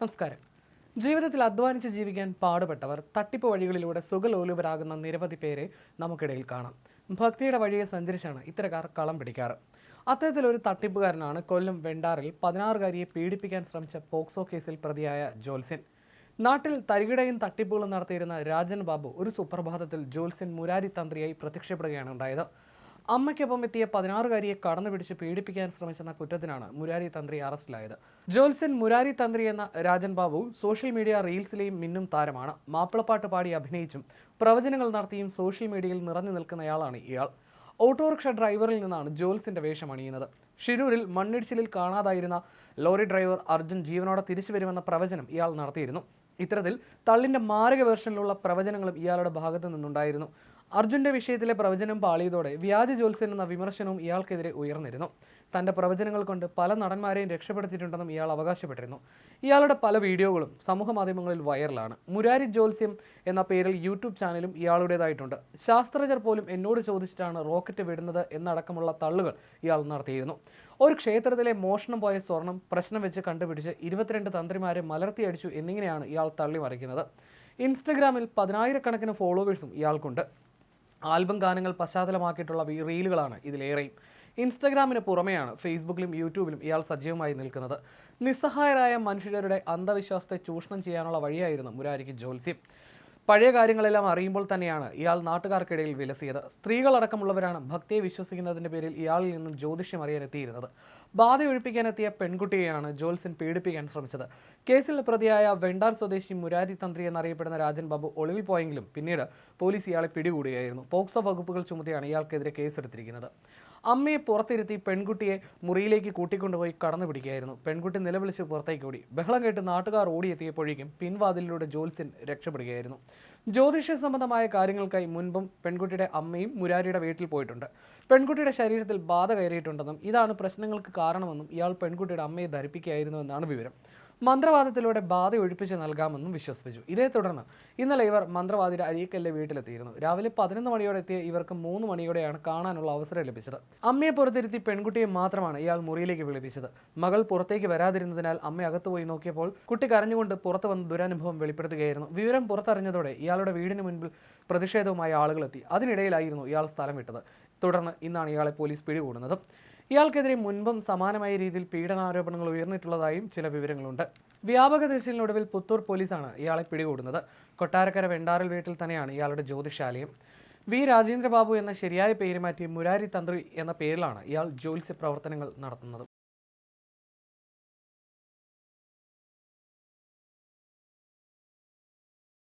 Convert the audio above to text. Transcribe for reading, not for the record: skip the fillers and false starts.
നമസ്കാരം. ജീവിതത്തിൽ അധ്വാനിച്ച് ജീവിക്കാൻ പാടുപെട്ടവർ തട്ടിപ്പ് വഴികളിലൂടെ സുഖലോലുപരാകുന്ന നിരവധി പേരെ നമുക്കിടയിൽ കാണാം. ഭക്തിയുടെ വഴിയെ സഞ്ചരിച്ചാണ് ഇത്തരക്കാർ കളം പിടിക്കാറ്. അത്തരത്തിലൊരു തട്ടിപ്പുകാരനാണ് കൊല്ലം വെണ്ടാറിൽ 16-കാരിയെ പീഡിപ്പിക്കാൻ ശ്രമിച്ച പോക്സോ കേസിൽ പ്രതിയായ ജോത്സ്യൻ. നാട്ടിൽ തരികിടയും തട്ടിപ്പുകളും നടത്തിയിരുന്ന രാജൻ ബാബു ഒരു സുപ്രഭാതത്തിൽ ജോത്സ്യൻ മുരാരി തന്ത്രിയായി പ്രത്യക്ഷപ്പെടുകയാണ് ഉണ്ടായത്. അമ്മയ്ക്കൊപ്പം എത്തിയ 16-കാരിയെ കടന്നു പിടിച്ച് പീഡിപ്പിക്കാൻ ശ്രമിച്ചെന്ന കുറ്റത്തിനാണ് മുരാരി തന്ത്രി അറസ്റ്റിലായത്. ജോത്സ്യൻ മുരാരി തന്ത്രി എന്ന രാജൻ ബാബു സോഷ്യൽ മീഡിയ റീൽസിലെയും മിന്നും താരമാണ്. മാപ്പിളപ്പാട്ട് പാടി അഭിനയിച്ചും പ്രവചനങ്ങൾ നടത്തിയും സോഷ്യൽ മീഡിയയിൽ നിറഞ്ഞു നിൽക്കുന്നയാളാണ് ഇയാൾ. ഓട്ടോറിക്ഷ ഡ്രൈവറിൽ നിന്നാണ് ജോത്സ്യന്റെ വേഷം അണിയുന്നത്. ഷിരൂരിൽ മണ്ണിടിച്ചിലിൽ കാണാതായിരുന്ന ലോറി ഡ്രൈവർ അർജുൻ ജീവനോടെ തിരിച്ചു വരുമെന്ന പ്രവചനം ഇയാൾ നടത്തിയിരുന്നു. ഇത്തരത്തിൽ തള്ളിന്റെ മാരക വേർഷനിലുള്ള പ്രവചനങ്ങളും ഇയാളുടെ ഭാഗത്തു നിന്നുണ്ടായിരുന്നു. അർജുന്റെ വിഷയത്തിലെ പ്രവചനം പാളിയതോടെ വ്യാജ ജോത്സ്യൻ എന്ന വിമർശനവും ഇയാൾക്കെതിരെ ഉയർന്നിരുന്നു. തന്റെ പ്രവചനങ്ങൾ കൊണ്ട് പല നടന്മാരെയും രക്ഷപ്പെടുത്തിയിട്ടുണ്ടെന്നും ഇയാൾ അവകാശപ്പെട്ടിരുന്നു. ഇയാളുടെ പല വീഡിയോകളും സമൂഹ മാധ്യമങ്ങളിൽ വൈറലാണ്. മുരാരി ജോത്സ്യം എന്ന പേരിൽ യൂട്യൂബ് ചാനലും ഇയാളുടേതായിട്ടുണ്ട്. ശാസ്ത്രജ്ഞർ പോലും എന്നോട് ചോദിച്ചിട്ടാണ് റോക്കറ്റ് വിടുന്നത് എന്നടക്കമുള്ള തള്ളുകൾ ഇയാൾ നടത്തിയിരുന്നു. ഒരു ക്ഷേത്രത്തിലെ മോഷണം പോയ സ്വർണം പ്രശ്നം വെച്ച് കണ്ടുപിടിച്ച് 22 തന്ത്രിമാരെ മലർത്തിയടിച്ചു എന്നിങ്ങനെയാണ് ഇയാൾ തള്ളിമറിക്കുന്നത്. ഇൻസ്റ്റഗ്രാമിൽ 10,000-കണക്കിന് ഫോളോവേഴ്സും ഇയാൾക്കുണ്ട്. ആൽബം ഗാനങ്ങൾ പശ്ചാത്തലമാക്കിയിട്ടുള്ള റീലുകളാണ് ഇതിലേറെയും. ഇൻസ്റ്റഗ്രാമിന് പുറമെയാണ് ഫേസ്ബുക്കിലും യൂട്യൂബിലും ഇയാൾ സജീവമായി നിൽക്കുന്നത്. നിസ്സഹായരായ മനുഷ്യരുടെ അന്ധവിശ്വാസത്തെ ചൂഷണം ചെയ്യാനുള്ള വഴിയായിരുന്നു മുരാരിക്ക് ജോത്സ്യം. പഴയ കാര്യങ്ങളെല്ലാം അറിയുമ്പോൾ തന്നെയാണ് ഇയാൾ നാട്ടുകാർക്കിടയിൽ വിലസിയത്. സ്ത്രീകളടക്കമുള്ളവരാണ് ഭക്തിയെ വിശ്വസിക്കുന്നതിൻ്റെ പേരിൽ ഇയാളിൽ നിന്നും ജ്യോതിഷ്യം അറിയാൻ എത്തിയിരുന്നത്. ബാധ ഒഴിപ്പിക്കാനെത്തിയ പെൺകുട്ടിയെയാണ് ജോത്സ്യൻ പീഡിപ്പിക്കാൻ ശ്രമിച്ചത്. കേസിൽ പ്രതിയായ വെണ്ടാർ സ്വദേശി മുരാരി തന്ത്രി എന്നറിയപ്പെടുന്ന രാജൻ ബാബു ഒളിവിൽ പോയെങ്കിലും പിന്നീട് പോലീസ് ഇയാളെ പിടികൂടുകയായിരുന്നു. പോക്സോ വകുപ്പുകൾ ചുമത്തിയാണ് ഇയാൾക്കെതിരെ കേസെടുത്തിരിക്കുന്നത്. അമ്മയെ പുറത്തിരുത്തി പെൺകുട്ടിയെ മുറിയിലേക്ക് കൂട്ടിക്കൊണ്ടുപോയി കടന്നു പിടിക്കുകയായിരുന്നു. പെൺകുട്ടി നിലവിളിച്ച് പുറത്തേക്ക് ഓടി. ബഹളം കേട്ട് നാട്ടുകാർ ഓടിയെത്തിയപ്പോഴേക്കും പിൻവാതിലിലൂടെ ജോത്സ്യൻ രക്ഷപ്പെടുകയായിരുന്നു. ജ്യോതിഷ സംബന്ധമായ കാര്യങ്ങൾക്കായി മുൻപും പെൺകുട്ടിയുടെ അമ്മയും മുരാരിയുടെ വീട്ടിൽ പോയിട്ടുണ്ട്. പെൺകുട്ടിയുടെ ശരീരത്തിൽ ബാധ കയറിയിട്ടുണ്ടെന്നും ഇതാണ് പ്രശ്നങ്ങൾക്ക് കാരണമെന്നും ഇയാൾ പെൺകുട്ടിയുടെ അമ്മയെ ധരിപ്പിക്കുകയായിരുന്നുവെന്നാണ് വിവരം. മന്ത്രവാദത്തിലൂടെ ബാധ ഒഴിപ്പിച്ച് നൽകാമെന്നും വിശ്വസിപ്പിച്ചു. ഇതേ തുടർന്ന് ഇന്നലെ ഇവർ മന്ത്രവാദിയുടെ അരീക്കലിലെ വീട്ടിലെത്തിയിരുന്നു. രാവിലെ 11 മണിയോടെ എത്തിയ ഇവർക്ക് 3 മണിയോടെയാണ് കാണാനുള്ള അവസരം ലഭിച്ചത്. അമ്മയെ പുറത്തിരുത്തി പെൺകുട്ടിയെ മാത്രമാണ് ഇയാൾ മുറിയിലേക്ക് വിളിപ്പിച്ചത്. മകൾ പുറത്തേക്ക് വരാതിരുന്നതിനാൽ അമ്മ അകത്ത് പോയി നോക്കിയപ്പോൾ കുട്ടി കരഞ്ഞുകൊണ്ട് പുറത്തു വന്ന് ദുരനുഭവം വെളിപ്പെടുത്തുകയായിരുന്നു. വിവരം പുറത്തറിഞ്ഞതോടെ ഇയാളുടെ വീടിന് മുൻപിൽ പ്രതിഷേധവുമായി ആളുകളെത്തി. അതിനിടയിലായിരുന്നു ഇയാൾ സ്ഥലം വിട്ടത്. തുടർന്ന് ഇന്നാണ് ഇയാളെ പോലീസ് പിടികൂടുന്നത്. ഇയാൾക്കെതിരെ മുൻപും സമാനമായ രീതിയിൽ പീഡനാരോപണങ്ങൾ ഉയർന്നിട്ടുള്ളതായും ചില വിവരങ്ങളുണ്ട്. വ്യാപക തിരച്ചിലിനൊടുവിൽ പുത്തൂർ പോലീസാണ് ഇയാളെ പിടികൂടുന്നത്. കൊട്ടാരക്കര വെണ്ടാറിൽ വീട്ടിൽ തന്നെയാണ് ഇയാളുടെ ജ്യോതിഷാലയം. വി രാജേന്ദ്രബാബു എന്ന ശരിയായ പേര് മാറ്റി മുരാരി തന്ത്രി എന്ന പേരിലാണ് ഇയാൾ ജ്യോത്സ്യ പ്രവർത്തനങ്ങൾ നടത്തുന്നത്.